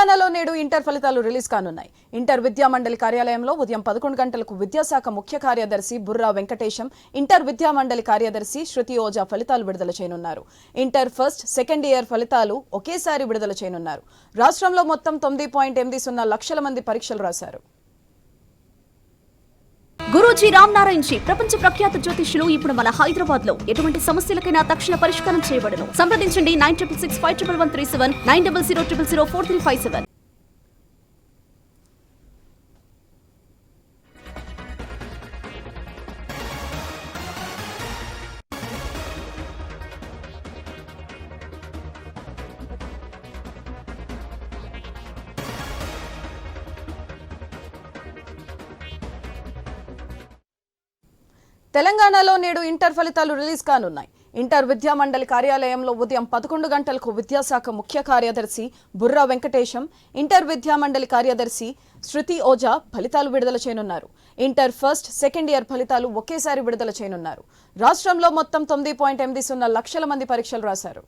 తెలంగాణలో నేడు ఇంటర్ ఫలితాలు రిలీజ్ కానున్నాయి. ఇంటర్ విద్యా మండలి కార్యాలయంలో ఉదయం 11 గంటలకు విద్యాశాఖ ముఖ్య కార్యదర్శి బుర్రా వెంకటేశం, ఇంటర్ విద్యా మండలి కార్యదర్శి శృతి ఓజా ఫలితాలు విడుదల చేయనున్నారు. ఇంటర్ ఫస్ట్, సెకండ్ ఇయర్ ఫలితాలు ఒకేసారి విడుదల చేయనున్నారు. రాష్ట్రంలో మొత్తం 9.80 లక్షల మంది పరీక్షలు రాశారు. గురూజీ రామ్ నారాయణ్ జీ ప్రపంచ ప్రఖ్యాత జ్యోతిష్యులు ఇప్పుడు మన హైదరాబాద్ లో ఎటువంటి సమస్యలకైనా తక్షణ పరిష్కారం చేయబడును. సంప్రదించండి 96651137 9000004357. తెలంగాణలో నేడు ఇంటర్ ఫలితాలు రిలీజ్ కానున్నాయి. ఇంటర్ విద్యా మండలి కార్యాలయంలో ఉదయం 11 గంటలకు విద్యాశాఖ ముఖ్య కార్యదర్శి బుర్రా వెంకటేశం, ఇంటర్ విద్యా మండలి కార్యదర్శి శృతి ఓజా ఫలితాలు విడుదల చేయనున్నారు. ఇంటర్ ఫస్ట్, సెకండ్ ఇయర్ ఫలితాలు ఒకేసారి విడుదల చేయనున్నారు. రాష్ట్రంలో మొత్తం 9.80 లక్షల మంది పరీక్షలు రాశారు.